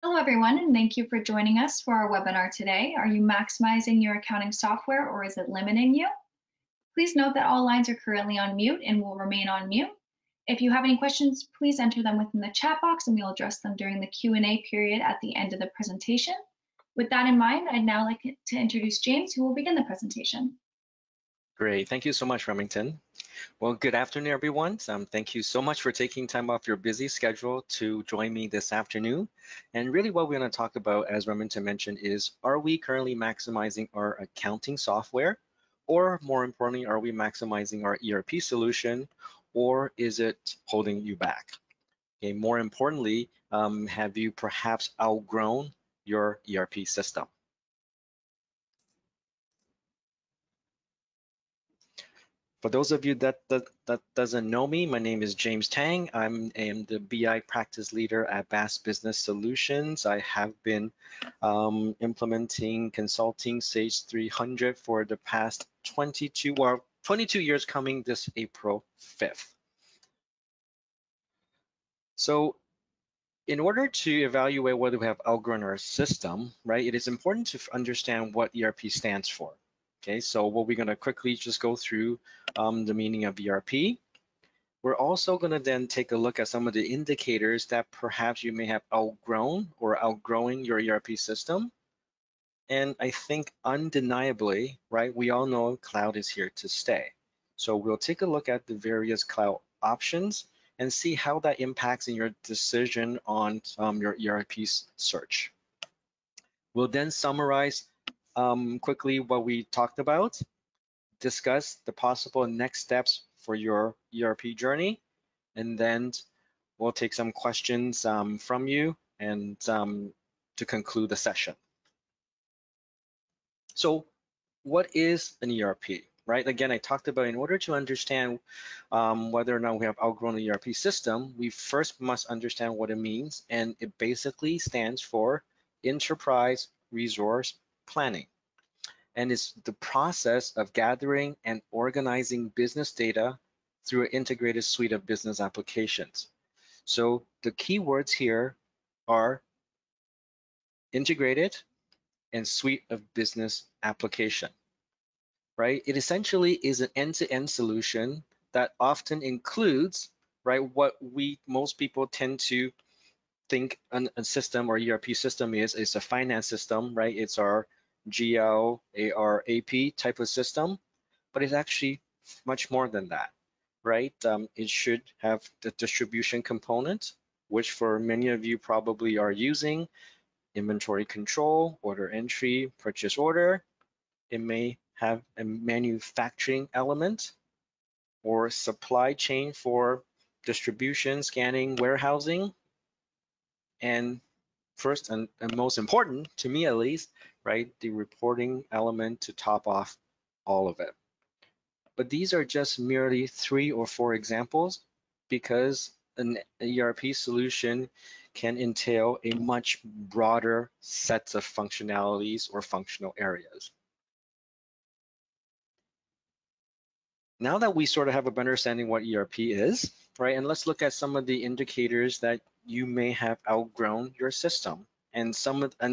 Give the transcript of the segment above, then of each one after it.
Hello, everyone, and thank you for joining us for our webinar today. Are you maximizing your accounting software or is it limiting you? Please note that all lines are currently on mute and will remain on mute. If you have any questions, please enter them within the chat box and we'll address them during the Q&A period at the end of the presentation. With that in mind, I'd now like to introduce James, who will begin the presentation. Great, thank you so much, Remington. Well, good afternoon, everyone. Thank you so much for taking time off your busy schedule to join me this afternoon. And really what we're going to talk about, as Remington mentioned, is are we currently maximizing our accounting software? Or more importantly, are we maximizing our ERP solution? Or is it holding you back? Okay, more importantly, have you perhaps outgrown your ERP system? For those of you that doesn't know me, my name is James Tang. I am the BI practice leader at Baass Business Solutions. I have been implementing consulting Sage 300 for the past 22 years, coming this April 5th. So in order to evaluate whether we have outgrown our system, right, it is important to understand what ERP stands for. Okay, so what we're going to quickly just go through the meaning of ERP. We're also going to then take a look at some of the indicators that perhaps you may have outgrown or outgrowing your ERP system. And I think undeniably, right, we all know cloud is here to stay. So we'll take a look at the various cloud options and see how that impacts in your decision on your ERP search. We'll then summarize quickly what we talked about, discuss the possible next steps for your ERP journey, and then we'll take some questions from you and to conclude the session. So what is an ERP, right? Again, I talked about in order to understand whether or not we have outgrown the ERP system, we first must understand what it means, and it basically stands for Enterprise Resource Planning. And it's the process of gathering and organizing business data through an integrated suite of business applications. So the key words here are integrated and suite of business application, right? It essentially is an end-to-end solution that often includes, right, what most people tend to think a system or ERP system is a finance system, right? It's our GL, AR, AP type of system, but it's actually much more than that, right? It should have the distribution component, which for many of you probably are using, inventory control, order entry, purchase order. It may have a manufacturing element or supply chain for distribution, scanning, warehousing, and first and most important, to me at least, right, the reporting element to top off all of it. But these are just merely 3 or 4 examples because an ERP solution can entail a much broader set of functionalities or functional areas. Now that we sort of have a better understanding what ERP is, right, and let's look at some of the indicators that you may have outgrown your system. And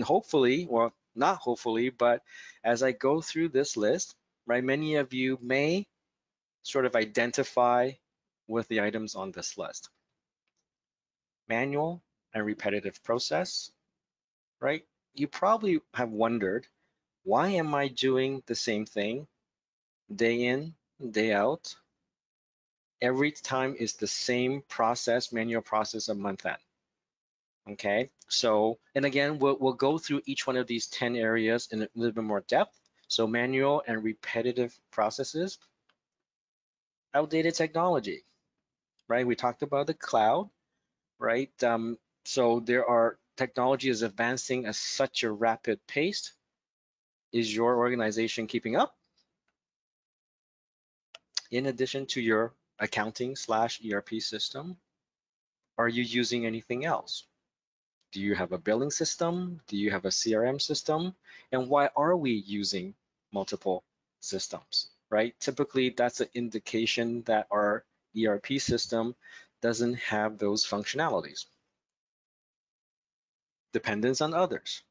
hopefully, well, not hopefully, but as I go through this list, right, many of you may sort of identify with the items on this list. Manual and repetitive process, right? You probably have wondered, why am I doing the same thing day in, day out? Every time is the same process, manual process of month end. Okay, so, and again, we'll go through each one of these 10 areas in a little bit more depth. So manual and repetitive processes, outdated technology, right? We talked about the cloud, right? So there are technologies advancing at such a rapid pace. Is your organization keeping up? In addition to your accounting/ERP system, are you using anything else? Do you have a billing system? Do you have a CRM system? And why are we using multiple systems, right? Typically, that's an indication that our ERP system doesn't have those functionalities. dependence on others.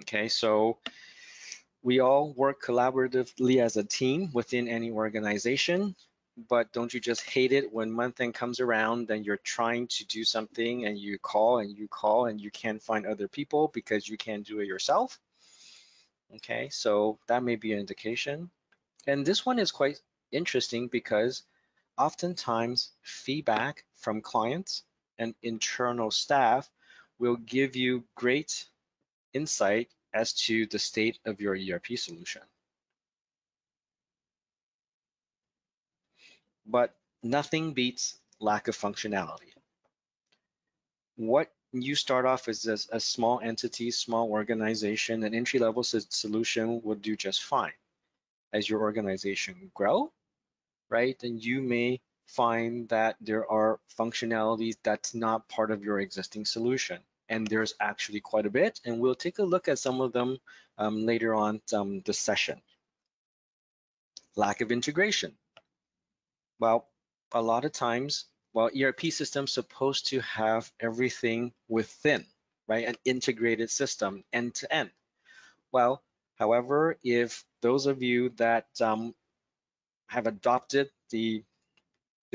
Okay, so we all work collaboratively as a team within any organization, but don't you just hate it when month end comes around and you're trying to do something and you call and you call and you can't find other people because you can't do it yourself? Okay, so that may be an indication. And this one is quite interesting because oftentimes feedback from clients and internal staff will give you great insight as to the state of your ERP solution. But nothing beats lack of functionality. What you start off as a small entity, small organization, an entry-level solution will do just fine. As your organization grow, right, then you may find that there are functionalities that's not part of your existing solution. And there's actually quite a bit, and we'll take a look at some of them later on this session. Lack of integration. Well, a lot of times, well, ERP system's supposed to have everything within, right? An integrated system, end to end. Well, however, if those of you that have adopted the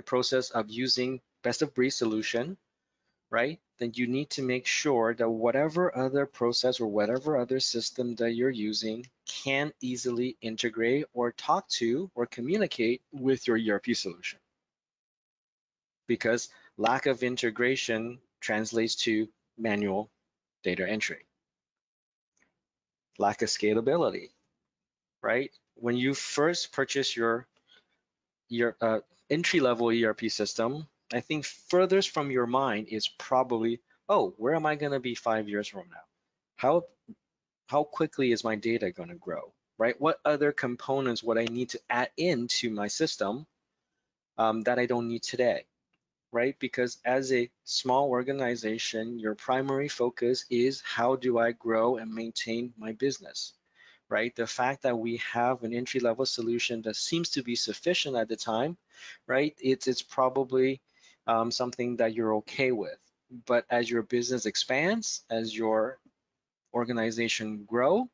process of using best of breed solution, right, then you need to make sure that whatever other process or whatever other system that you're using can easily integrate or talk to or communicate with your ERP solution. Because lack of integration translates to manual data entry. Lack of scalability, right? When you first purchase your entry-level ERP system, I think furthest from your mind is probably, oh, where am I going to be 5 years from now? How quickly is my data going to grow, right? What other components would I need to add into my system that I don't need today, right? Because as a small organization, your primary focus is how do I grow and maintain my business, right? The fact that we have an entry-level solution that seems to be sufficient at the time, right? It's probably something that you're okay with. But as your business expands, as your organization grow,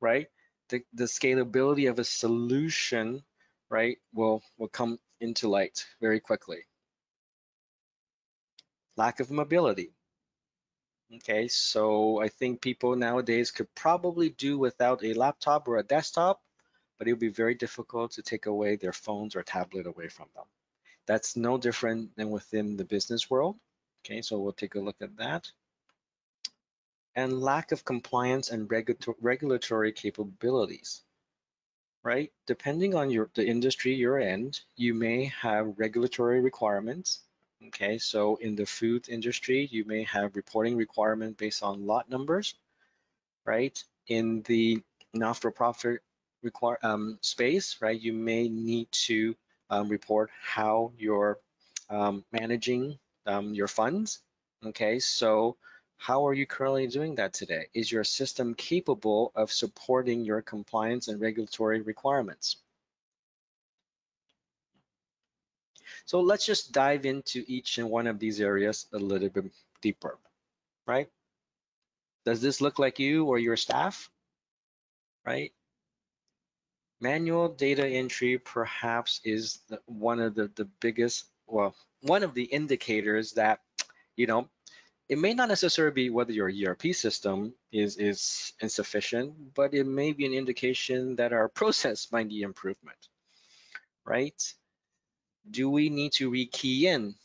right? The scalability of a solution, right, will come into light very quickly. Lack of mobility. Okay, so I think people nowadays could probably do without a laptop or a desktop, but it would be very difficult to take away their phones or tablet away from them. That's no different than within the business world. Okay, so we'll take a look at that. And lack of compliance and regulatory capabilities, right? Depending on the industry you're in, you may have regulatory requirements. Okay, so in the food industry, you may have reporting requirement based on lot numbers, right? In the not-for-profit space, right, you may need to report how you're managing your funds. Okay, so how are you currently doing that today? Is your system capable of supporting your compliance and regulatory requirements? So let's just dive into each and one of these areas a little bit deeper, right? Does this look like you or your staff, right? Manual data entry perhaps is one of the biggest, well, one of the indicators that, you know, it may not necessarily be whether your ERP system is insufficient, but it may be an indication that our process might need improvement, right? Do we need to rekey in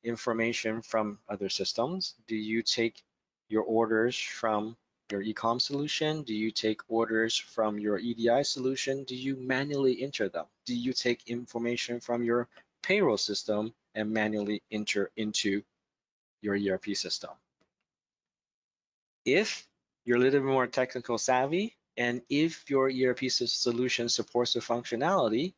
information from other systems? Do you take your orders from your e-com solution? Do you take orders from your EDI solution? Do you manually enter them? Do you take information from your payroll system and manually enter into your ERP system? If you're a little bit more technical savvy, and if your ERP solution supports the functionality,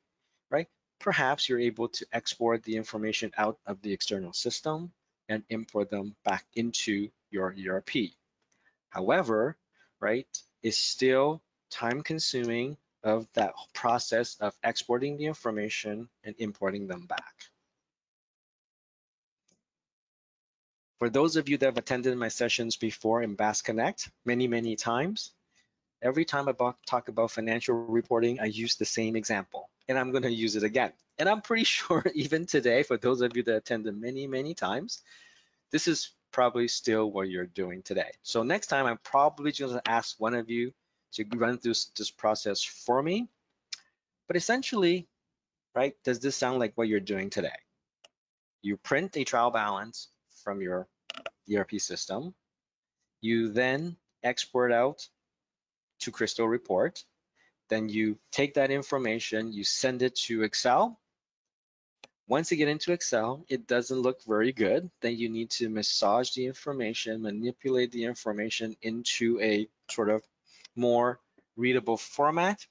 right? Perhaps you're able to export the information out of the external system and import them back into your ERP. However, right, it's still time consuming of that process of exporting the information and importing them back. For those of you that have attended my sessions before in Baass Connect many times, every time I talk about financial reporting, I use the same example, and I'm going to use it again. And I'm pretty sure even today, for those of you that attended many times, this is probably still what you're doing today. So next time, I'm probably just going to ask one of you to run through this process for me. But essentially, right, does this sound like what you're doing today? You print a trial balance from your ERP system. You then export out to Crystal Report. Then you take that information, you send it to Excel. Once you get into Excel, it doesn't look very good. Then you need to massage the information, manipulate the information into a sort of more readable format.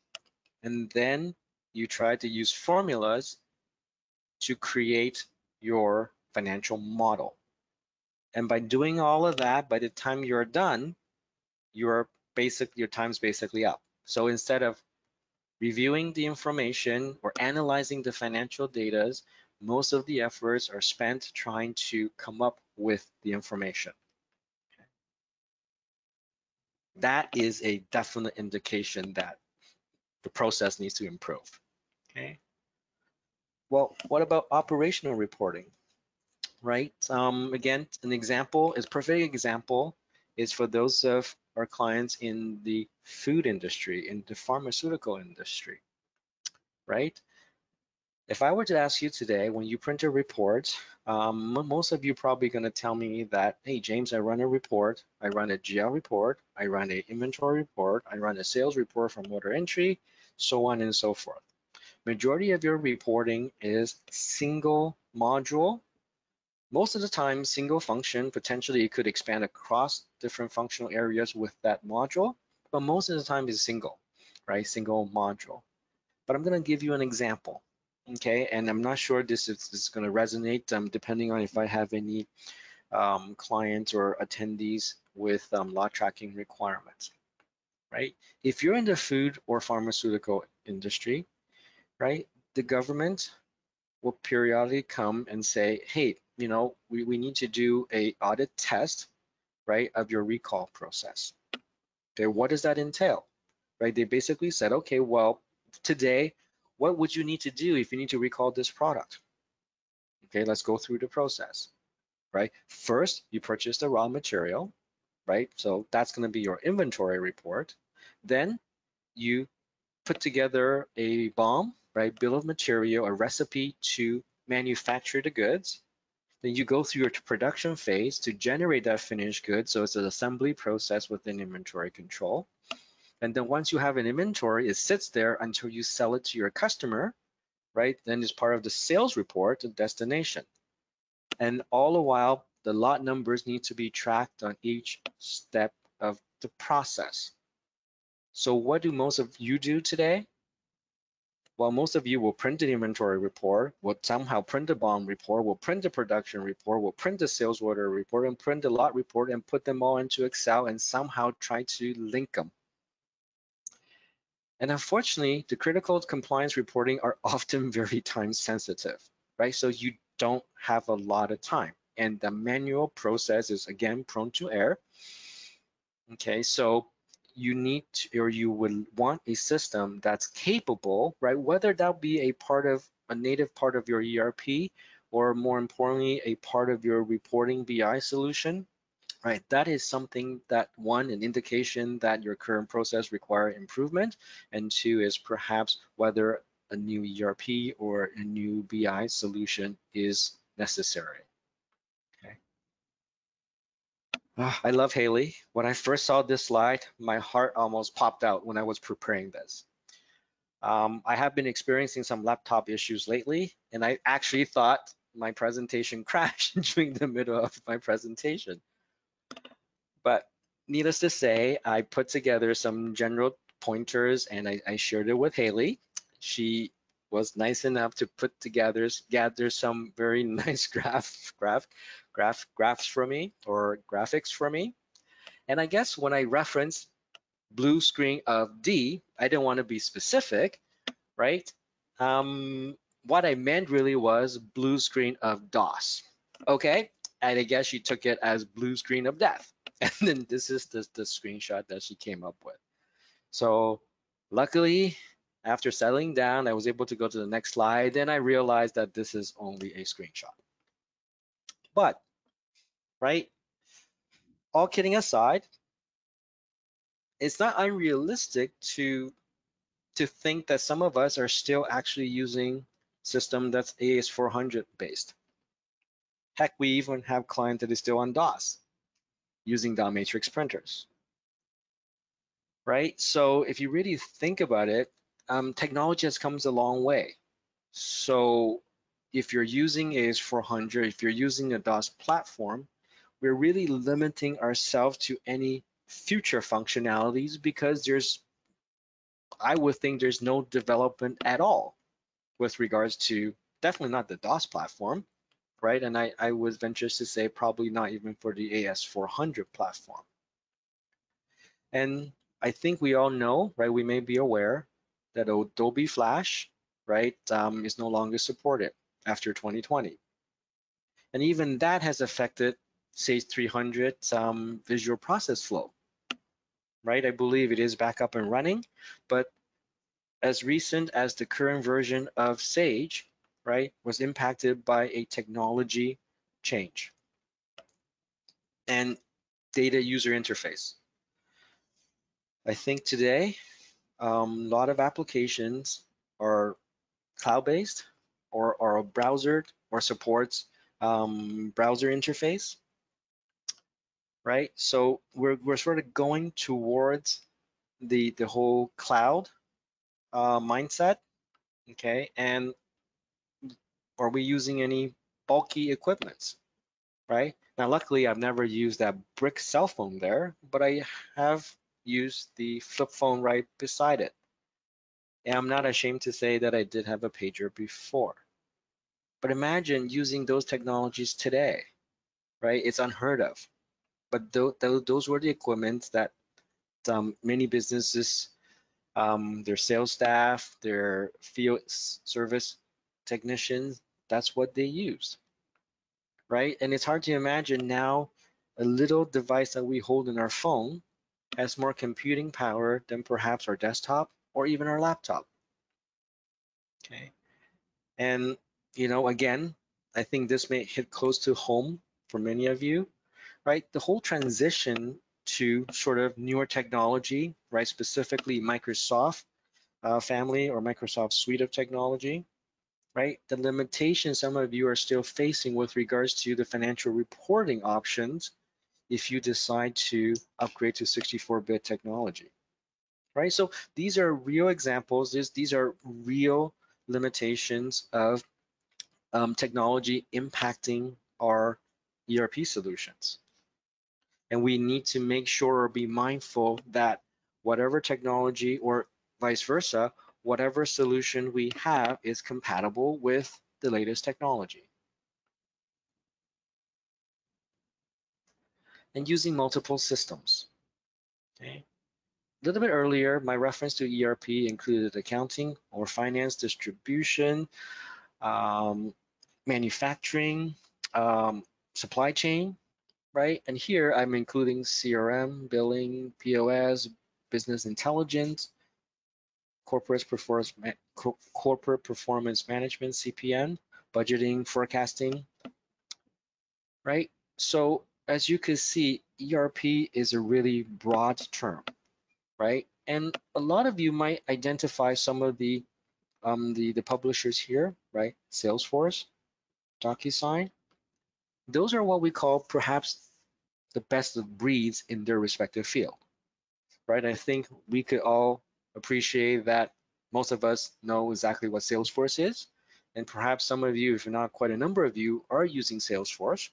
And then you try to use formulas to create your financial model. And by doing all of that, by the time you're done, your time's basically up. So instead of reviewing the information or analyzing the financial data, most of the efforts are spent trying to come up with the information. That is a definite indication that the process needs to improve. Okay. Well, what about operational reporting? Right? Again, an example is perfect example is for those of our clients in the food industry, in the pharmaceutical industry, right? If I were to ask you today, when you print a report, most of you probably going to tell me that, hey, James, I run a report, I run a GL report, I run an inventory report, I run a sales report from order entry, so on and so forth. Majority of your reporting is single module. Most of the time, single function, potentially it could expand across different functional areas with that module, but most of the time is single, right? Single module. But I'm going to give you an example, okay? And I'm not sure this is going to resonate depending on if I have any clients or attendees with lot tracking requirements, right? If you're in the food or pharmaceutical industry, right, the government will periodically come and say, hey, you know, we need to do a audit test, right, of your recall process. Okay, what does that entail? Right, they basically said, okay, well, today, what would you need to do if you need to recall this product? Okay, let's go through the process, right? First, you purchase the raw material, right? So that's going to be your inventory report. Then you put together a BOM, right? Bill of material, a recipe to manufacture the goods. Then you go through your production phase to generate that finished good. So it's an assembly process within inventory control. And then once you have an inventory, it sits there until you sell it to your customer, right? Then it's part of the sales report and destination. And all the while, the lot numbers need to be tracked on each step of the process. So what do most of you do today? Well, most of you will print an inventory report, will somehow print the BOM report, will print the production report, will print the sales order report, and print the lot report and put them all into Excel and somehow try to link them. And unfortunately, the critical compliance reporting are often very time sensitive, right? So you don't have a lot of time. And the manual process is again prone to error. Okay, so you need to, or you would want a system that's capable, right? Whether that be a native part of your ERP, or more importantly, a part of your reporting BI solution, right? That is something that, one, an indication that your current process require improvement, and two is perhaps whether a new ERP or a new BI solution is necessary. Okay. I love Haley. When I first saw this slide, my heart almost popped out when I was preparing this. I have been experiencing some laptop issues lately, and I actually thought my presentation crashed during the middle of my presentation. But needless to say, I put together some general pointers and I shared it with Haley. She was nice enough to put together, gather some very nice graphs for me, or graphics for me. And I guess when I referenced blue screen of D, I didn't want to be specific, right? What I meant really was blue screen of DOS. Okay, And I guess she took it as blue screen of death. And then this is the screenshot that she came up with. So luckily, after settling down, I was able to go to the next slide. Then I realized that this is only a screenshot. But, right, all kidding aside, it's not unrealistic to think that some of us are still actually using system that's AS400 based. Heck, we even have clients that is still on DOS using dot matrix printers, right? So if you really think about it, technology has come a long way. So if you're using AS400, if you're using a DOS platform, we're really limiting ourselves to any future functionalities because I would think there's no development at all with regards to definitely not the DOS platform, right? And I would venture to say probably not even for the AS400 platform. And I think we all know, right? We may be aware that Adobe Flash, right, is no longer supported after 2020. And even that has affected Sage 300 visual process flow, right? I believe it is back up and running, but as recent as the current version of Sage, right, was impacted by a technology change and data user interface. I think today, a lot of applications are cloud-based or a browser or supports browser interface, right? So we're sort of going towards the whole cloud mindset, okay? And are we using any bulky equipments, right? Now, luckily, I've never used that brick cell phone there, but I have used the flip phone right beside it. And I'm not ashamed to say that I did have a pager before. But imagine using those technologies today, right? It's unheard of. But those were the equipment that many businesses, their sales staff, their field service technicians, that's what they used, right? And it's hard to imagine now a little device that we hold in our phone has more computing power than perhaps our desktop or even our laptop, okay? And, again, I think this may hit close to home for many of you, right? The whole transition to sort of newer technology, right? Specifically Microsoft family or Microsoft suite of technology, right? The limitations some of you are still facing with regards to the financial reporting options if you decide to upgrade to 64-bit technology, right? So these are real examples. These are real limitations of technology impacting our ERP solutions. And we need to make sure or be mindful that whatever technology or vice versa, whatever solution we have is compatible with the latest technology. And using multiple systems. Okay. A little bit earlier, my reference to ERP included accounting or finance, distribution, manufacturing, supply chain, right? And here I'm including CRM, billing, POS, business intelligence, corporate performance management, CPM, budgeting, forecasting, right? So as you can see, ERP is a really broad term, right? And a lot of you might identify some of the publishers here, right? Salesforce, DocuSign. Those are what we call perhaps the best of breeds in their respective field, right? I think we could all appreciate that most of us know exactly what Salesforce is. And perhaps some of you, if not quite a number of you, are using Salesforce,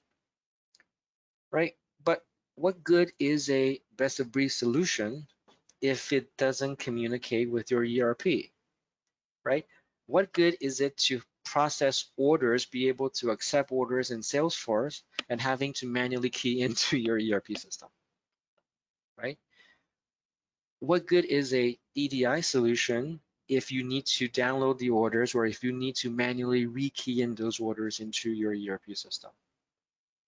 right? But what good is a best of breed solution if it doesn't communicate with your ERP, right? What good is it to process orders, be able to accept orders in Salesforce and having to manually key into your ERP system, right? What good is a EDI solution if you need to download the orders or if you need to manually rekey in those orders into your ERP system,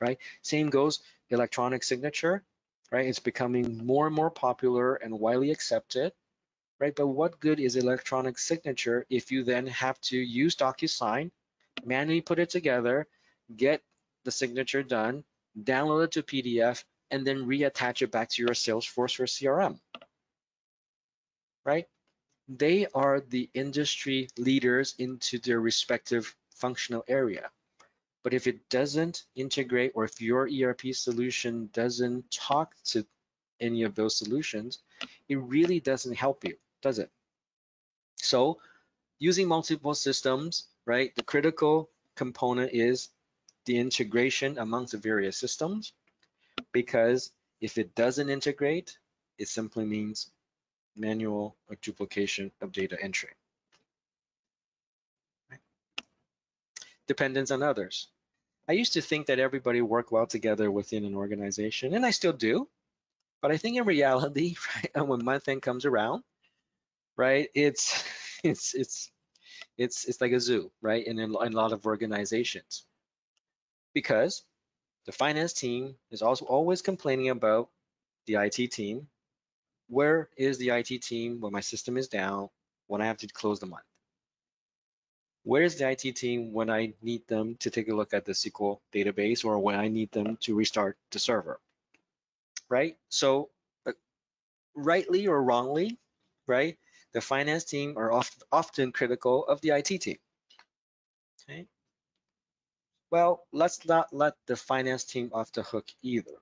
right? Same goes electronic signature, right? It's becoming more and more popular and widely accepted, right? But what good is electronic signature if you then have to use DocuSign, manually put it together, get the signature done, download it to PDF, and then reattach it back to your Salesforce or CRM, right? They are the industry leaders into their respective functional area. But if it doesn't integrate, or if your ERP solution doesn't talk to any of those solutions, it really doesn't help you, does it? So using multiple systems, right? The critical component is the integration amongst the various systems, because if it doesn't integrate, it simply means manual or duplication of data entry. Right? Dependence on others. I used to think that everybody worked well together within an organization, and I still do. But I think in reality, right, when month end comes around, right, it's it's it's like a zoo, right, in a lot of organizations, because the finance team is also always complaining about the IT team. Where is the IT team when my system is down, when I have to close the month? Where is the IT team when I need them to take a look at the SQL database, or when I need them to restart the server, right? So rightly or wrongly, right, the finance team are often critical of the IT team. Okay. Well, let's not let the finance team off the hook either,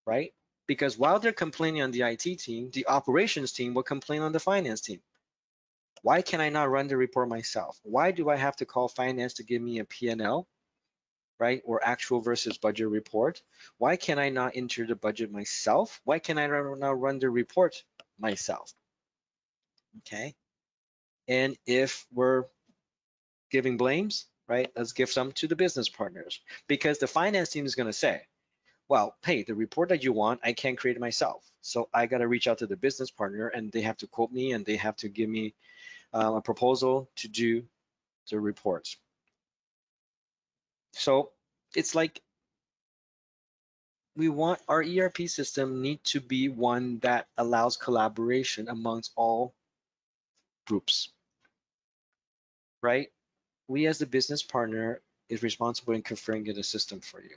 right? Because while they're complaining on the IT team, the operations team will complain on the finance team. Why can I not run the report myself? Why do I have to call finance to give me a P&L, right? Or actual versus budget report? Why can I not enter the budget myself? Why can I not run the report myself? Okay. And if we're giving blames, right, let's give some to the business partners, because the finance team is going to say, well, hey, the report that you want, I can't create it myself. So I got to reach out to the business partner, and they have to quote me, and they have to give me a proposal to do the reports. So it's like we want our ERP system need to be one that allows collaboration amongst all groups, right? We as the business partner is responsible in configuring the system for you.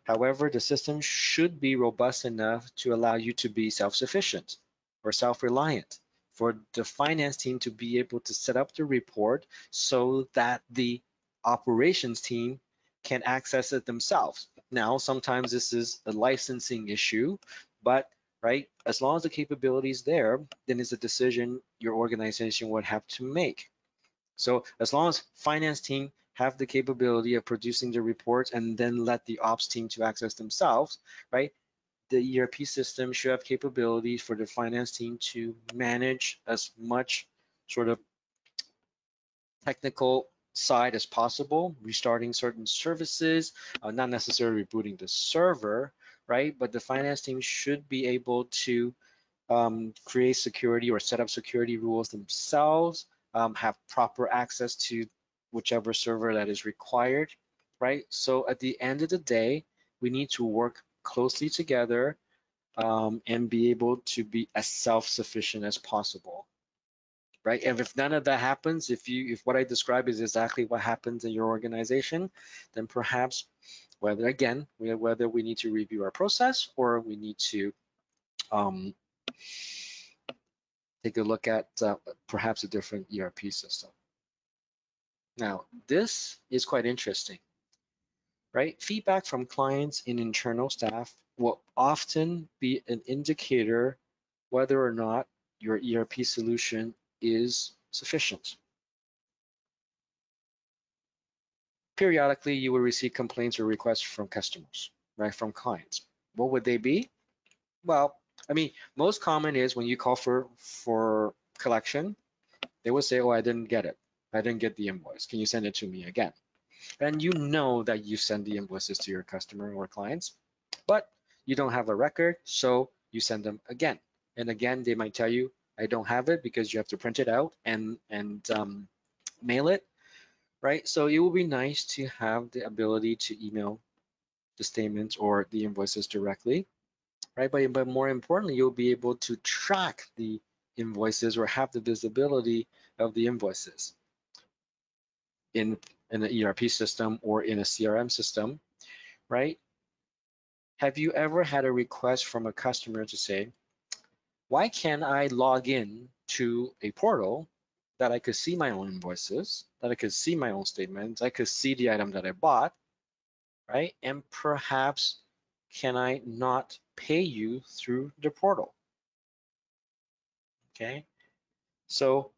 However, the system should be robust enough to allow you to be self-sufficient or self-reliant, for the finance team to be able to set up the report so that the operations team can access it themselves. Now, sometimes this is a licensing issue, but right, as long as the capability is there, then it's a decision your organization would have to make. So as long as finance team have the capability of producing the reports and then let the ops team to access themselves, right? The ERP system should have capabilities for the finance team to manage as much sort of technical side as possible, restarting certain services, not necessarily rebooting the server, right? But the finance team should be able to create security or set up security rules themselves, have proper access to whichever server that is required, right? So at the end of the day, we need to work closely together and be able to be as self-sufficient as possible, right? And if none of that happens, if what I describe is exactly what happens in your organization, then perhaps whether we need to review our process, or we need to um, take a look at perhaps a different ERP system. Now, this is quite interesting, right? Feedback from clients and internal staff will often be an indicator whether or not your ERP solution is sufficient. Periodically, you will receive complaints or requests from customers, right, from clients. What would they be? Well, I mean, most common is when you call for collection, they would say, oh, I didn't get it. I didn't get the invoice. Can you send it to me again? And you know that you send the invoices to your customer or clients, but you don't have a record, so you send them again. And again, they might tell you, I don't have it, because you have to print it out and mail it, right? So it would be nice to have the ability to email the statements or the invoices directly, right? But more importantly, you'll be able to track the invoices or have the visibility of the invoices in an ERP system or in a CRM system, right? Have you ever had a request from a customer to say, why can't I log in to a portal that I could see my own invoices, that I could see my own statements, I could see the item that I bought, right? And perhaps can I not pay you through the portal? Okay, so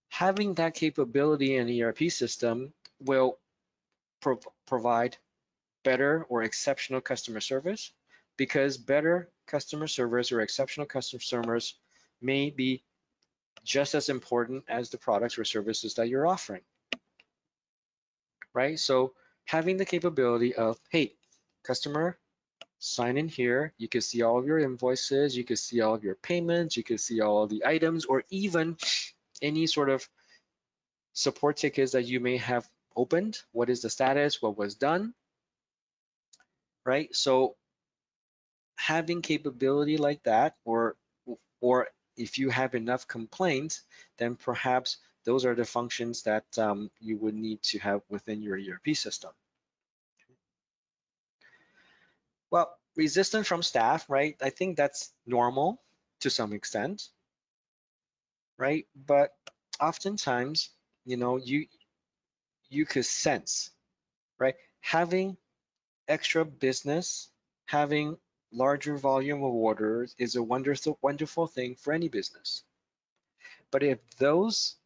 having that capability in an ERP system will provide better or exceptional customer service, because better customer service or exceptional customer service may be just as important as the products or services that you're offering, right? So having the capability of, hey, customer, sign in here. You can see all of your invoices. You can see all of your payments. You can see all of the items, or even any sort of support tickets that you may have opened. What is the status? What was done, right? So having capability like that, or if you have enough complaints, then perhaps those are the functions that you would need to have within your ERP system. Well, resistance from staff, right? I think that's normal to some extent, right? But oftentimes, you could sense, right? Having extra business, having larger volume of orders is a wonderful thing for any business. But if those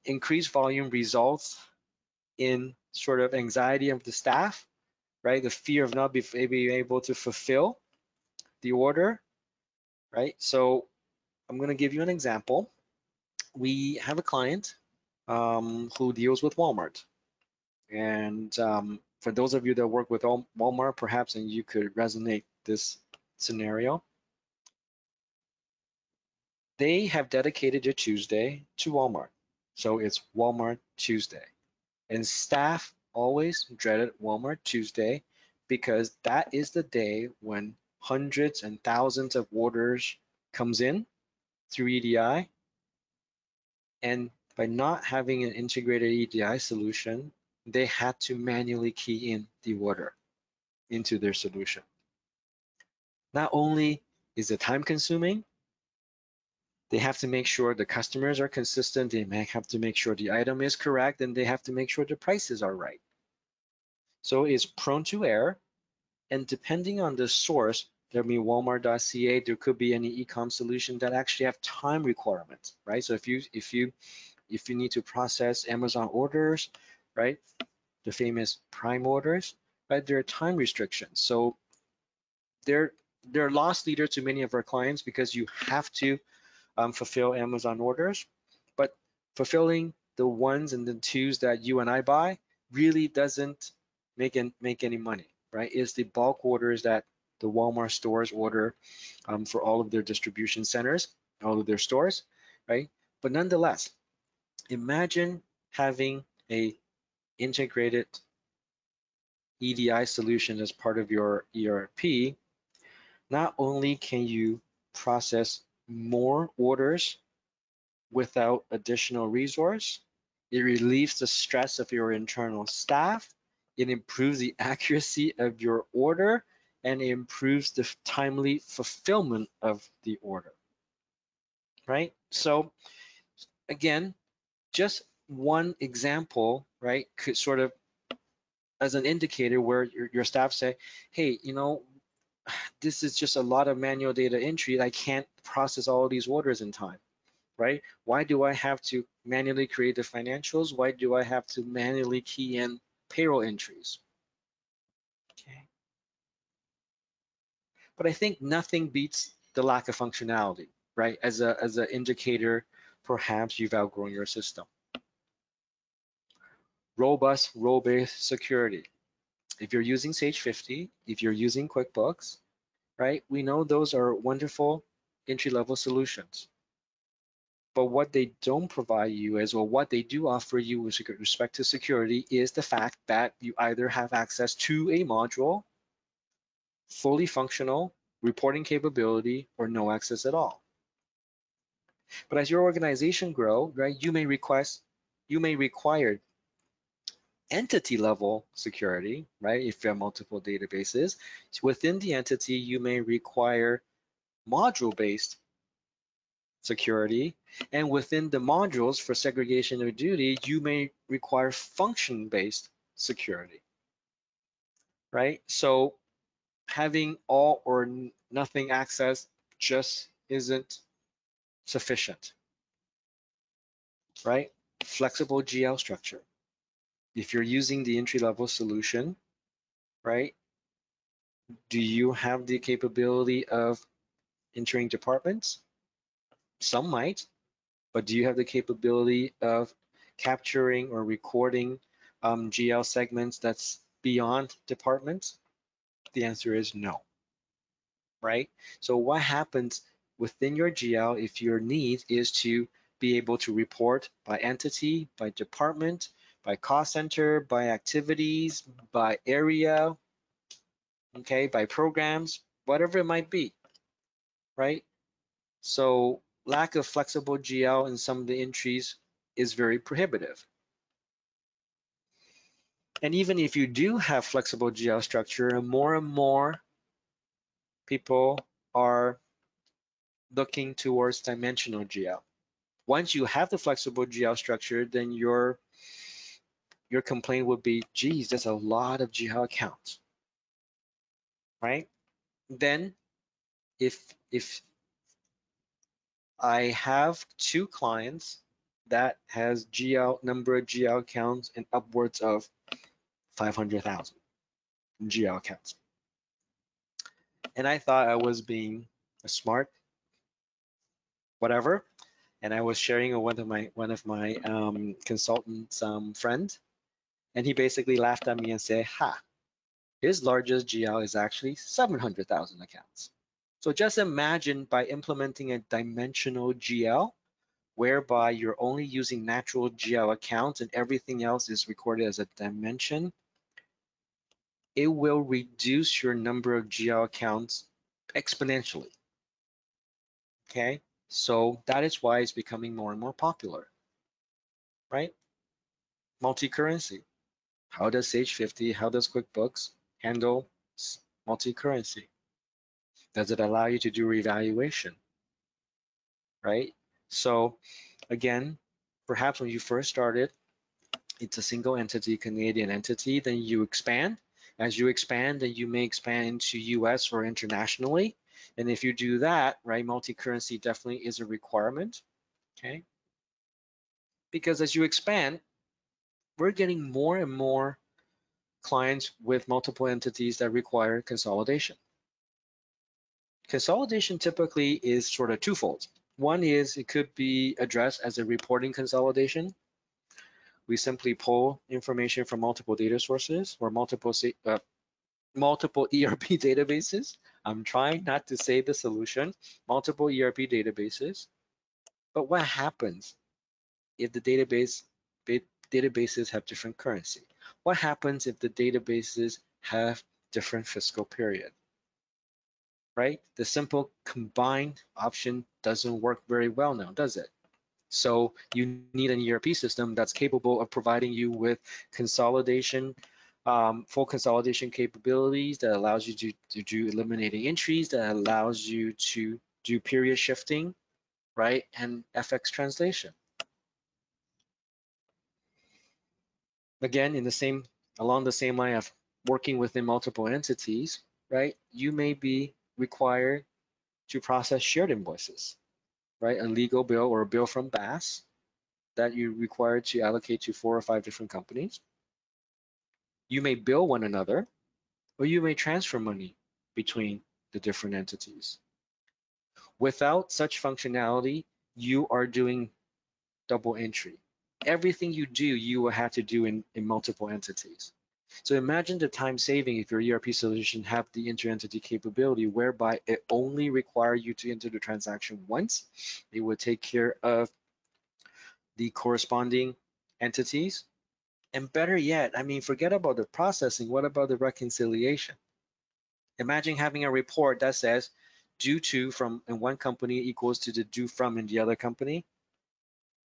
increased volume results in sort of anxiety of the staff, right? The fear of not being able to fulfill the order, right? So I'm going to give you an example. We have a client who deals with Walmart. And for those of you that work with Walmart, perhaps, and you could resonate this scenario, they have dedicated a Tuesday to Walmart. So it's Walmart Tuesday. And staff always dreaded Walmart Tuesday because that is the day when hundreds and thousands of orders comes in through EDI. And by not having an integrated EDI solution, they had to manually key in the order into their solution. Not only is it time consuming, they have to make sure the customers are consistent, they may have to make sure the item is correct, and they have to make sure the prices are right. So it's prone to error, and depending on the source, there may be Walmart.ca, there could be any e-com solution that actually have time requirements, right? So if you need to process Amazon orders, right, the famous Prime orders, right, there are time restrictions. So they're loss leader to many of our clients because you have to fulfill Amazon orders, but fulfilling the ones and the twos that you and I buy really doesn't make any money, right? It's the bulk orders that the Walmart stores order for all of their distribution centers, all of their stores, right? But nonetheless, imagine having a integrated EDI solution as part of your ERP. Not only can you process more orders without additional resource, it relieves the stress of your internal staff, it improves the accuracy of your order, and it improves the timely fulfillment of the order, right? So again, just one example, right, could sort of as an indicator where your staff say, hey, this is just a lot of manual data entry. I can't process all of these orders in time, right? Why do I have to manually create the financials? Why do I have to manually key in payroll entries? Okay. But I think nothing beats the lack of functionality, right? As an indicator, perhaps you've outgrown your system. Robust role-based security. If you're using Sage 50, if you're using QuickBooks, right? We know those are wonderful entry-level solutions. But what they don't provide you is, or what they do offer you with respect to security, is the fact that you either have access to a module, fully functional, reporting capability, or no access at all. But as your organization grow, right, you may require entity level security, right? If you have multiple databases, within the entity, you may require module-based security, and within the modules for segregation of duty, you may require function-based security, right? So having all or nothing access just isn't sufficient, right? Flexible GL structure. If you're using the entry-level solution, right, do you have the capability of entering departments? Some might, but do you have the capability of capturing or recording GL segments that's beyond departments? The answer is no, right? So what happens within your GL if your need is to be able to report by entity, by department, by cost center, by activities, by area, okay, by programs, whatever it might be, right? So lack of flexible GL in some of the entries is very prohibitive. And even if you do have flexible GL structure, and more people are looking towards dimensional GL. Once you have the flexible GL structure, then your complaint would be, geez, that's a lot of GL accounts, right? Then if I have two clients that has GL number of GL accounts and upwards of 500,000 GL accounts, and I thought I was being a smart whatever, and I was sharing with one of my consultants friend, and he basically laughed at me and said, "Ha, his largest GL is actually 700,000 accounts." So just imagine by implementing a dimensional GL, whereby you're only using natural GL accounts and everything else is recorded as a dimension, it will reduce your number of GL accounts exponentially. Okay, so that is why it's becoming more and more popular, right? Multi-currency. How does Sage 50, how does QuickBooks handle multi-currency? Does it allow you to do revaluation, right? So again, perhaps when you first started, it's a single entity, Canadian entity, then you expand. As you expand, then you may expand into US or internationally. And if you do that, right, multi-currency definitely is a requirement, okay? Because as you expand, we're getting more and more clients with multiple entities that require consolidation. Consolidation typically is sort of twofold. One is it could be addressed as a reporting consolidation. We simply pull information from multiple data sources or multiple ERP databases. I'm trying not to say the solution, multiple ERP databases. But what happens if the databases have different currency? What happens if the databases have different fiscal period? Right? The simple combined option doesn't work very well now, does it? So you need an ERP system that's capable of providing you with consolidation, full consolidation capabilities that allows you to do eliminating entries, that allows you to do period shifting, right? And FX translation. Again, along the same line of working within multiple entities, right? You may be required to process shared invoices, right? A legal bill or a bill from Baass that you're required to allocate to 4 or 5 different companies. You may bill one another, or you may transfer money between the different entities. Without such functionality, you are doing double entry. Everything you do, you will have to do in multiple entities. So imagine the time saving if your ERP solution have the inter-entity capability whereby it only requires you to enter the transaction once. It would take care of the corresponding entities. And better yet, I mean, forget about the processing. What about the reconciliation? Imagine having a report that says due to from in one company equals to the due from in the other company,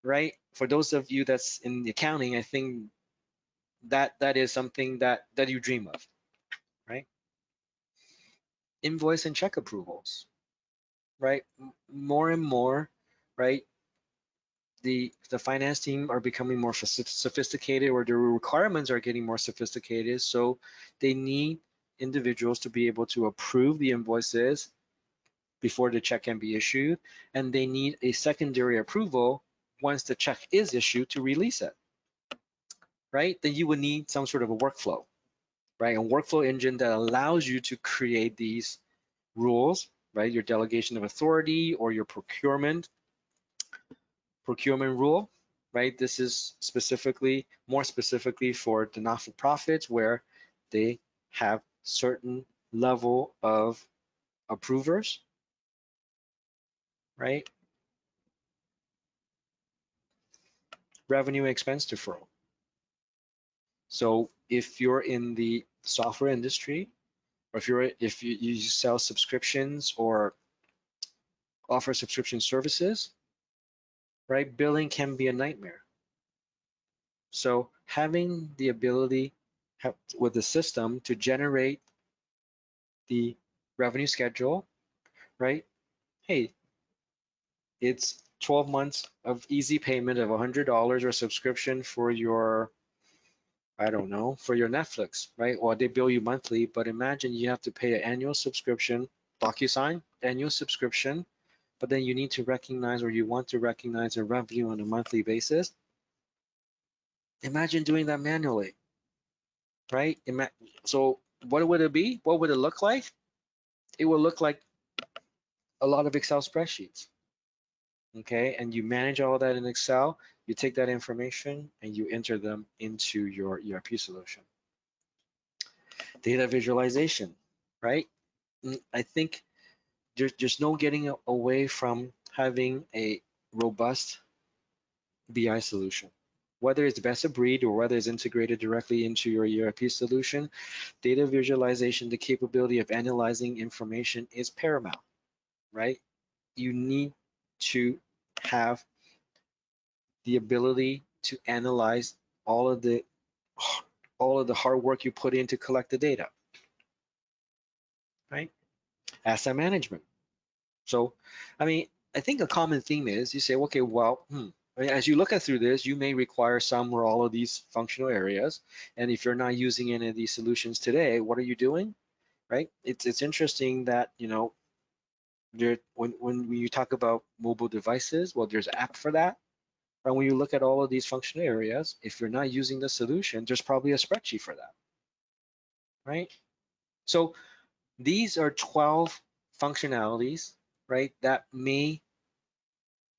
right? For those of you that's in the accounting, I think that is something that you dream of, right? Invoice and check approvals, right? More and more, right? The finance team are becoming more sophisticated, or their requirements are getting more sophisticated, so they need individuals to be able to approve the invoices before the check can be issued, and they need a secondary approval once the check is issued to release it, right? Then you would need some sort of a workflow, right? A workflow engine that allows you to create these rules, right? Your delegation of authority or your procurement rule, right? This is more specifically for the not-for-profits, where they have certain level of approvers, right? Revenue expense deferral. So if you're in the software industry, or if you sell subscriptions or offer subscription services, right? Billing can be a nightmare. So having the ability with the system to generate the revenue schedule, right? Hey, it's 12 months of easy payment of $100 or subscription for your, I don't know, for your Netflix, right? Or they bill you monthly, but imagine you have to pay an annual subscription, DocuSign, annual subscription, but then you need to recognize, or you want to recognize, a revenue on a monthly basis. Imagine doing that manually, right? So what would it be? What would it look like? It will look like a lot of Excel spreadsheets, okay? And you manage all of that in Excel, you take that information and you enter them into your ERP solution. Data visualization, right? I think there's no getting away from having a robust BI solution. Whether it's best of breed or whether it's integrated directly into your ERP solution, data visualization, the capability of analyzing information, is paramount, right? You need to have the ability to analyze all of the hard work you put in to collect the data, right? Asset management. So, I mean, I think a common theme is you say, okay, well, I mean, as you look at through this, you may require some or all of these functional areas. And if you're not using any of these solutions today, what are you doing, right? It's interesting that, you know, when you talk about mobile devices, well, there's an app for that. And when you look at all of these functional areas, if you're not using the solution, there's probably a spreadsheet for that, right? So these are 12 functionalities, right, that may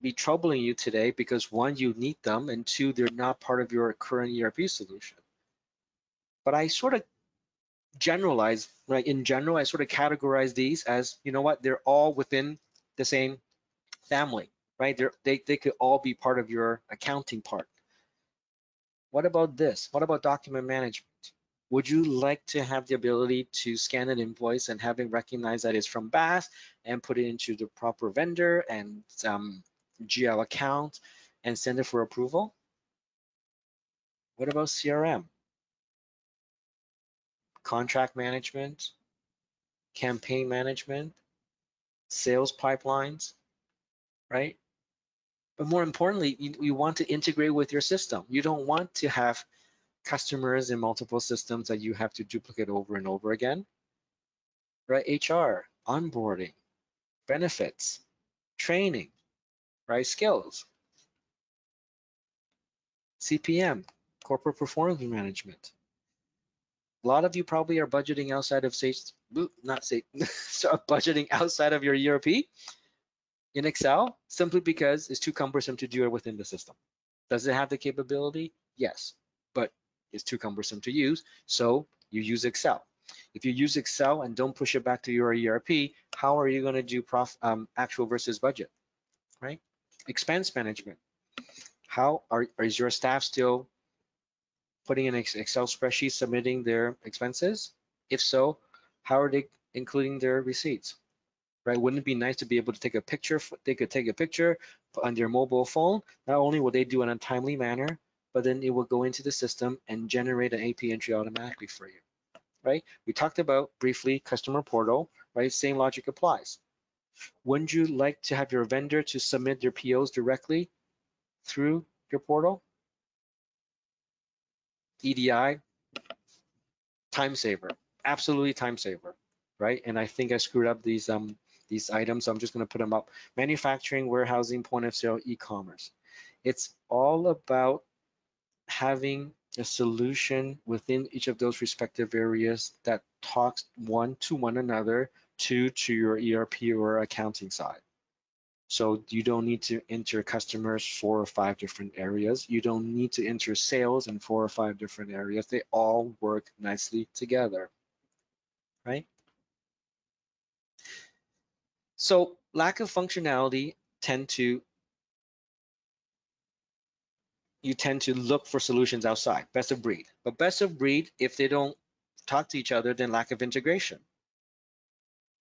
be troubling you today because, one, you need them, and two, they're not part of your current ERP solution. But I sort of generalize, right? In general, I sort of categorize these as, you know what, they're all within the same family, right? They could all be part of your accounting part. What about this? What about document management? Would you like to have the ability to scan an invoice and have it recognize that it's from Baass and put it into the proper vendor and GL account and send it for approval? What about CRM? Contract management, campaign management, sales pipelines, right? But more importantly, you want to integrate with your system. You don't want to have customers in multiple systems that you have to duplicate over and over again, right? HR, onboarding, benefits, training, right? Skills, CPM, corporate performance management. A lot of you probably are budgeting outside of budgeting outside of your ERP in Excel simply because it's too cumbersome to do it within the system. Does it have the capability? Yes, but it's too cumbersome to use, so you use Excel. If you use Excel and don't push it back to your ERP, how are you going to do actual versus budget, right? Expense management. Is your staff still putting in an Excel spreadsheet, submitting their expenses? If so, how are they including their receipts? Right? Wouldn't it be nice to be able to take a picture? They could take a picture on their mobile phone. Not only will they do it in a timely manner, but then it will go into the system and generate an AP entry automatically for you, right? We talked about briefly customer portal, right? Same logic applies. Wouldn't you like to have your vendor to submit their POs directly through your portal? EDI, time saver, absolutely time saver, right? And I think I screwed up these items, so I'm just going to put them up. Manufacturing, warehousing, point of sale, e-commerce. It's all about having a solution within each of those respective areas that talks one to one another, two to your ERP or accounting side. So you don't need to enter customers 4 or 5 different areas. You don't need to enter sales in 4 or 5 different areas. They all work nicely together, right? So lack of functionality you tend to look for solutions outside, best of breed. But best of breed, if they don't talk to each other, then lack of integration,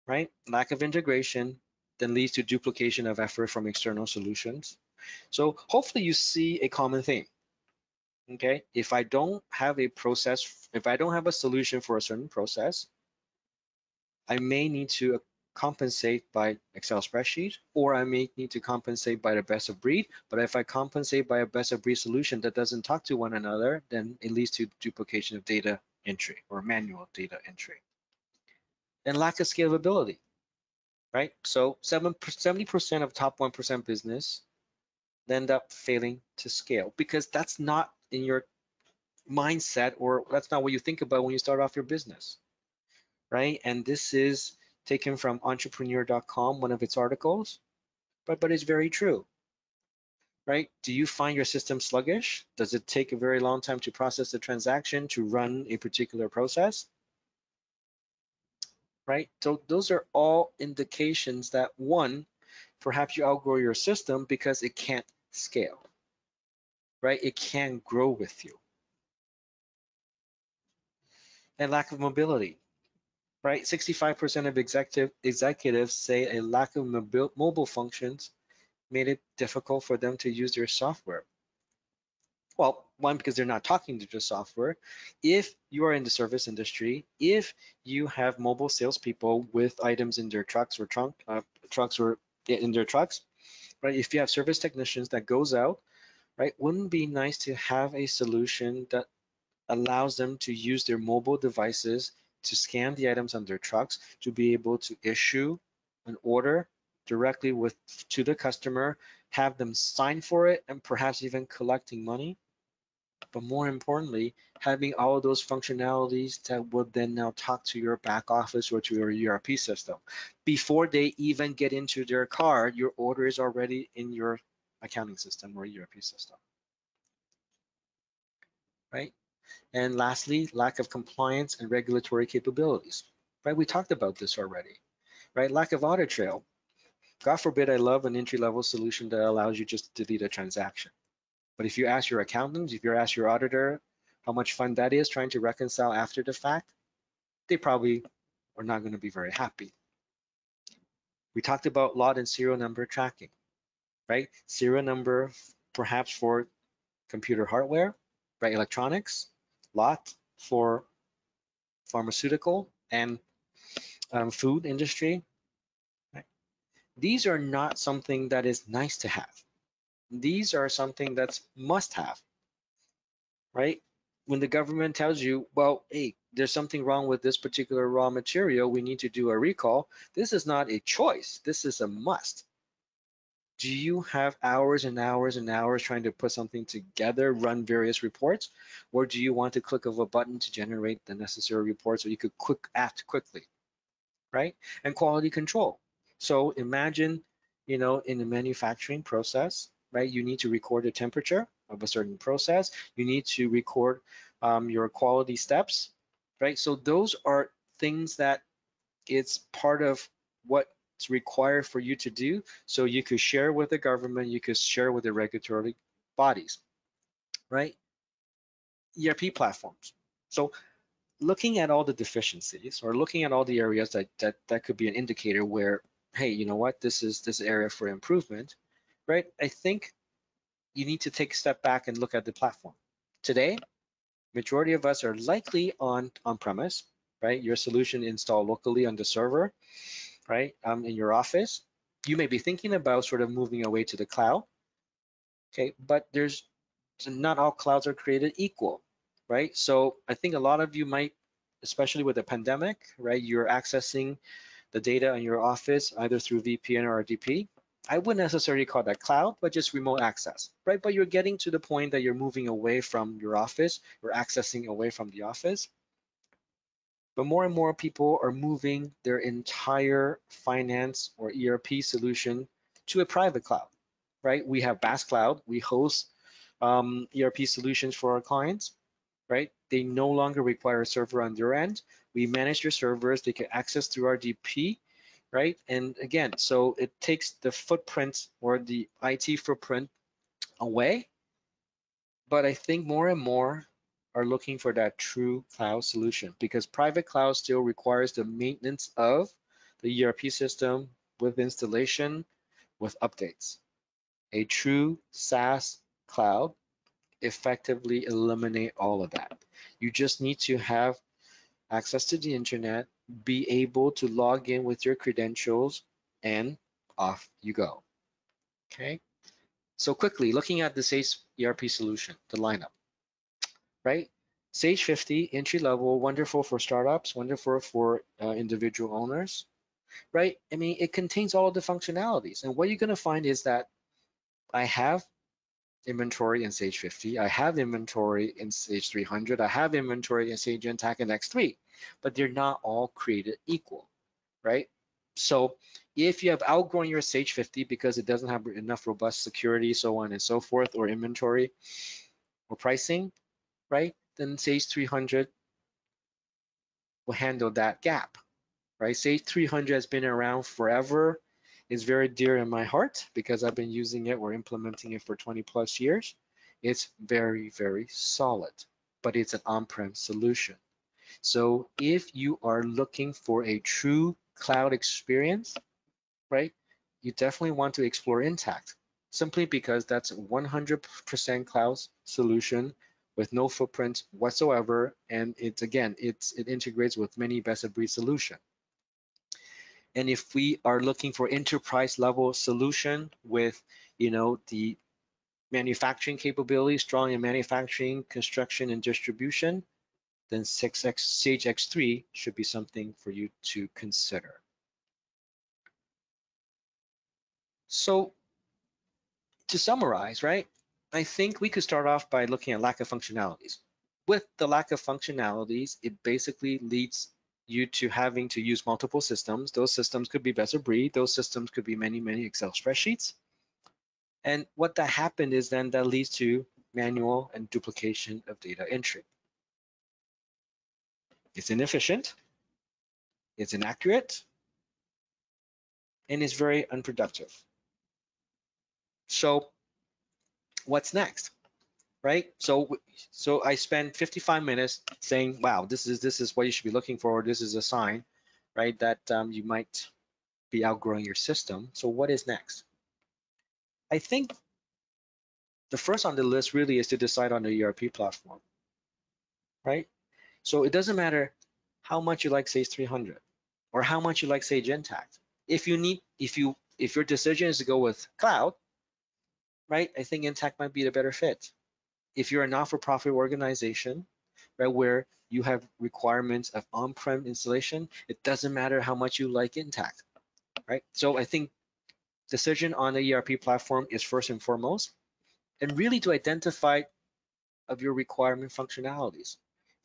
right? Lack of integration then leads to duplication of effort from external solutions. So hopefully you see a common theme. Okay, if I don't have a process, if I don't have a solution for a certain process, I may need to compensate by Excel spreadsheet, or I may need to compensate by the best of breed. But if I compensate by a best of breed solution that doesn't talk to one another, then it leads to duplication of data entry or manual data entry. And lack of scalability, right? So 70% of top 1% business end up failing to scale because that's not in your mindset, or that's not what you think about when you start off your business, right? And this is taken from entrepreneur.com, one of its articles, but it's very true, right? Do you find your system sluggish? Does it take a very long time to process the transaction, to run a particular process, right? So those are all indications that one, perhaps you outgrow your system because it can't scale, right? It can't grow with you. And lack of mobility, right? 65% of executives say a lack of mobile functions made it difficult for them to use their software. Well, one, because they're not talking to the software. If you are in the service industry, if you have mobile salespeople with items in their trucks or trucks or in their trucks, right? If you have service technicians that goes out, right? Wouldn't it be nice to have a solution that allows them to use their mobile devices to scan the items on their trucks to be able to issue an order directly to the customer, have them sign for it, and perhaps even collecting money. But more importantly, having all of those functionalities that would then now talk to your back office or to your ERP system. Before they even get into their car, your order is already in your accounting system or ERP system, right? And lastly, lack of compliance and regulatory capabilities, right? We talked about this already, right? Lack of audit trail. God forbid I love an entry-level solution that allows you just to delete a transaction. But if you ask your accountant, if you ask your auditor how much fun that is trying to reconcile after the fact, they probably are not going to be very happy. We talked about lot and serial number tracking, right? Serial number perhaps for computer hardware, right? Electronics, lot for pharmaceutical and food industry. Right? These are not something that is nice to have. These are something that's must have, right? When the government tells you, well, hey, there's something wrong with this particular raw material, we need to do a recall. This is not a choice. This is a must. Do you have hours and hours and hours trying to put something together, run various reports, or do you want to click of a button to generate the necessary reports so you could act quickly? Right? And quality control. So imagine, in the manufacturing process, right? You need to record the temperature of a certain process. You need to record your quality steps, right? So those are things that it's part of what's required for you to do. So you could share with the government, you could share with the regulatory bodies, right? ERP platforms. So looking at all the deficiencies or looking at all the areas that could be an indicator where, hey, you know what, this is this area for improvement, right? I think you need to take a step back and look at the platform. Today, majority of us are likely on-premise, right? Your solution installed locally on the server, right? In your office. You may be thinking about sort of moving away to the cloud, okay? But there's not all clouds are created equal, right? So I think a lot of you might, especially with the pandemic, right? You're accessing the data in your office either through VPN or RDP. I wouldn't necessarily call that cloud, but just remote access, right? But you're getting to the point that you're moving away from your office, or accessing away from the office. But more and more people are moving their entire finance or ERP solution to a private cloud, right? We have Baass Cloud. We host ERP solutions for our clients, right? They no longer require a server on their end. We manage their servers. They can access through our DP, right? And again, so it takes the footprint or the IT footprint away. But I think more and more are looking for that true cloud solution, because private cloud still requires the maintenance of the ERP system with installation, with updates. A true SaaS cloud effectively eliminate all of that. You just need to have access to the internet, be able to log in with your credentials, and off you go. Okay. So quickly, looking at the Sage ERP solution, the lineup, right? Sage 50, entry level, wonderful for startups, wonderful for individual owners, right? I mean, it contains all of the functionalities. And what you're going to find is that I have inventory in Sage 50. I have inventory in Sage 300. I have inventory in Sage Intacct and X3, but they're not all created equal, right? So if you have outgrown your Sage 50 because it doesn't have enough robust security, so on and so forth, or inventory or pricing, right? Then Sage 300 will handle that gap, right? Sage 300 has been around forever. It's very dear in my heart because I've been using it or implementing it for 20 plus years. It's very, very solid, but it's an on-prem solution. So if you are looking for a true cloud experience, right, you definitely want to explore Intacct, simply because that's a 100% cloud solution with no footprint whatsoever, and it's again, it integrates with many best-of-breed solution. And if we are looking for enterprise level solution with, you know, the manufacturing capability, strong in manufacturing, construction, and distribution, then Sage X3 should be something for you to consider. So to summarize, right, I think we could start off by looking at lack of functionalities. With the lack of functionalities, it basically leads you to having to use multiple systems. Those systems could be best of breed. Those systems could be many, many Excel spreadsheets. And what that happened is then that leads to manual and duplication of data entry. It's inefficient, it's inaccurate, and it's very unproductive. So what's next, right? So I spent 55 minutes saying, wow, this is what you should be looking for. This is a sign, right, that you might be outgrowing your system. So what is next? I think the first on the list really is to decide on the ERP platform, right? So it doesn't matter how much you like Sage 300 or how much you like Sage Intacct. If your decision is to go with cloud, right, I think Intacct might be the better fit. If you're a not-for-profit organization, right, where you have requirements of on-prem installation, it doesn't matter how much you like Intacct, right? So I think decision on the ERP platform is first and foremost, and really to identify of your requirement functionalities,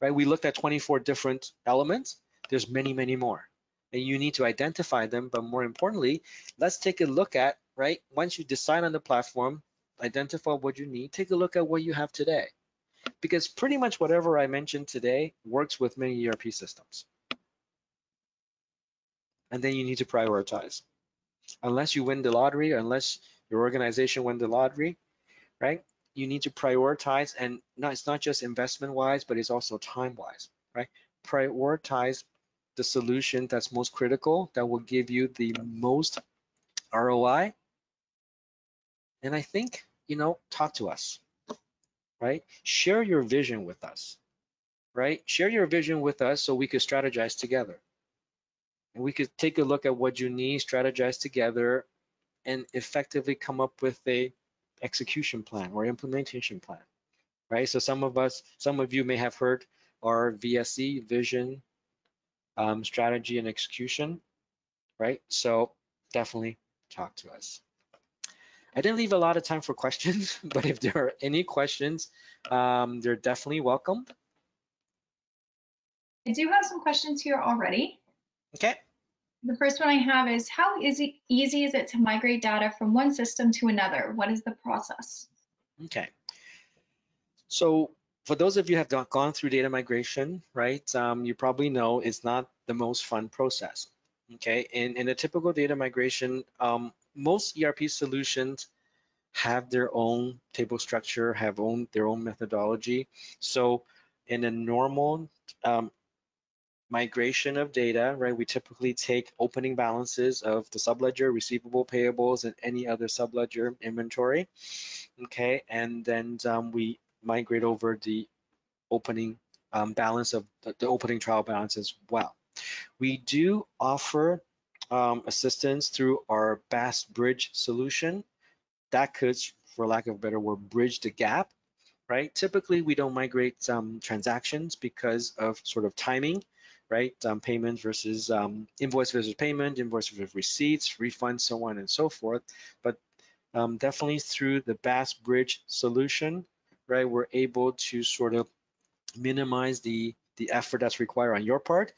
right? We looked at 24 different elements. There's many, many more, and you need to identify them. But more importantly, let's take a look at, right, once you decide on the platform, identify what you need, take a look at what you have today, because pretty much whatever I mentioned today works with many ERP systems. And then you need to prioritize. Unless you win the lottery, or unless your organization win the lottery, right, you need to prioritize, and it's not just investment wise, but it's also time wise, right? Prioritize the solution that's most critical, that will give you the most ROI. And I think, talk to us, right? Share your vision with us, right? Share your vision with us so we could strategize together. And we could take a look at what you need, strategize together, and effectively come up with a execution plan or implementation plan, right? So some of you may have heard our VSE, vision, strategy, and execution, right? So definitely talk to us. I didn't leave a lot of time for questions, but if there are any questions, they're definitely welcome. I do have some questions here already. Okay. The first one I have is, how easy is it to migrate data from one system to another? What is the process? Okay. So for those of you who have gone through data migration, right, you probably know it's not the most fun process. Okay. In a typical data migration, most ERP solutions have their own table structure, have their own methodology. So in a normal migration of data, right, we typically take opening balances of the subledger, receivable, payables, and any other subledger inventory, okay, and then we migrate over the opening balance of the opening trial balance as well. We do offer assistance through our Baass bridge solution that could, for lack of a better word, bridge the gap, right? Typically, we don't migrate transactions because of sort of timing, right? Payment versus invoice versus payment, invoice versus receipts, refunds, so on and so forth. But definitely through the Baass bridge solution, right, we're able to sort of minimize the effort that's required on your part.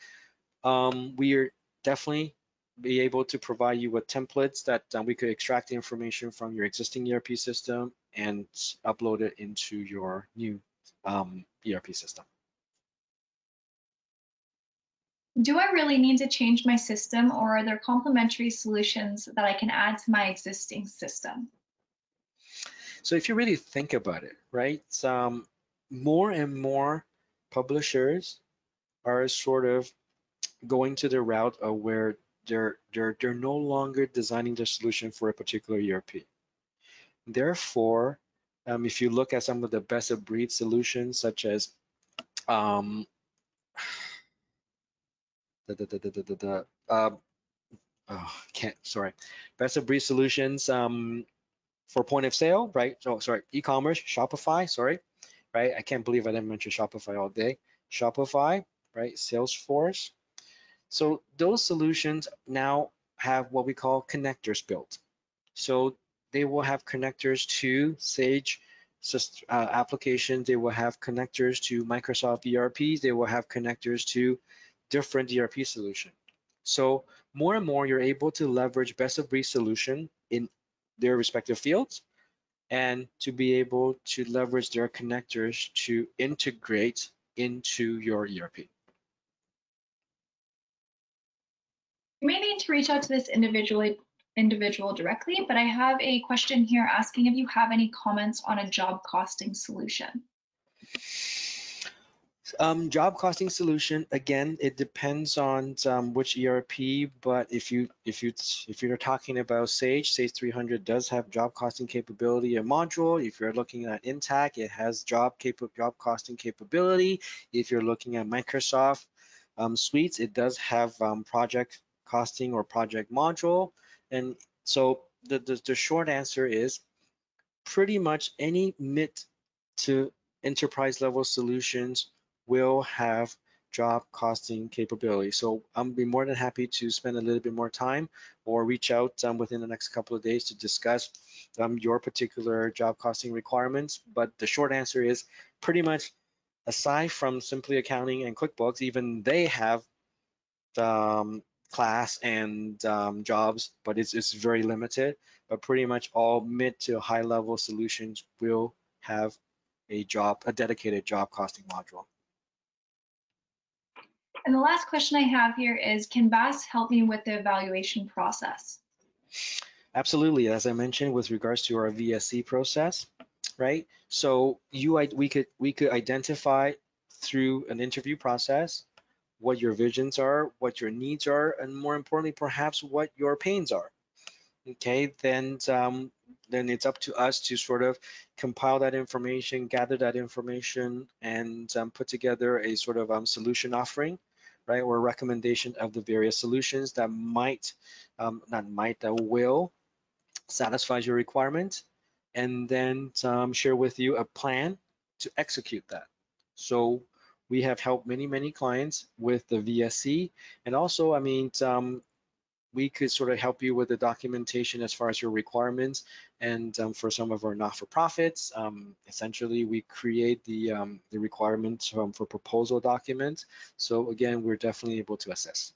We are definitely be able to provide you with templates that we could extract the information from your existing ERP system and upload it into your new ERP system. Do I really need to change my system, or are there complementary solutions that I can add to my existing system? So if you really think about it, right, more and more publishers are sort of going to the route of where they're no longer designing their solution for a particular ERP. Therefore, if you look at some of the best of breed solutions, such as um, best of breed solutions for point of sale, right? So sorry, e-commerce, Shopify, sorry, right? I can't believe I didn't mention Shopify all day. Shopify, right? Salesforce. So those solutions now have what we call connectors built. So they will have connectors to Sage applications. They will have connectors to Microsoft ERPs. They will have connectors to different ERP solutions. So more and more, you're able to leverage best of breed solution in their respective fields and to be able to leverage their connectors to integrate into your ERP. You may need to reach out to this individual directly, but I have a question here asking if you have any comments on a job costing solution. Job costing solution, again, it depends on which ERP, but if you're talking about Sage 300 does have job costing capability, a module. If you're looking at Intact, it has job costing capability. If you're looking at Microsoft suites, it does have project costing or project module. And so the short answer is pretty much any mid to enterprise level solutions will have job costing capability. So I'll be more than happy to spend a little bit more time or reach out within the next couple of days to discuss your particular job costing requirements. But the short answer is pretty much, aside from Simply Accounting and QuickBooks, even they have class and jobs, but it's very limited. But pretty much all mid to high level solutions will have a dedicated job costing module. And the last question I have here is, can Baass help me with the evaluation process? Absolutely, as I mentioned, with regards to our VSE process, right? So we could identify through an interview process what your visions are, what your needs are, and more importantly, perhaps what your pains are. Okay, then it's up to us to sort of compile that information, gather that information, and put together a sort of solution offering, right, or a recommendation of the various solutions that might, not might, that will satisfy your requirement, and then share with you a plan to execute that. So we have helped many clients with the VSC, and also, I mean, we could sort of help you with the documentation as far as your requirements. And for some of our not-for-profits, essentially we create the requirements for proposal documents. So again, we're definitely able to assist.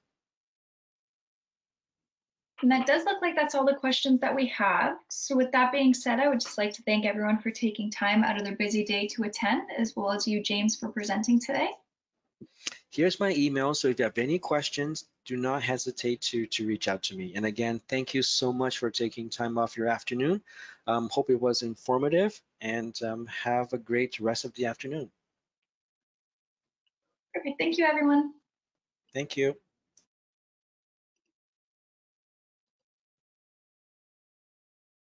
And that does look like that's all the questions that we have. So with that being said, I would just like to thank everyone for taking time out of their busy day to attend, as well as you, James, for presenting today. Here's my email, so if you have any questions, do not hesitate to reach out to me. And again, thank you so much for taking time off your afternoon. Hope it was informative, and have a great rest of the afternoon. Perfect. Thank you, everyone. Thank you.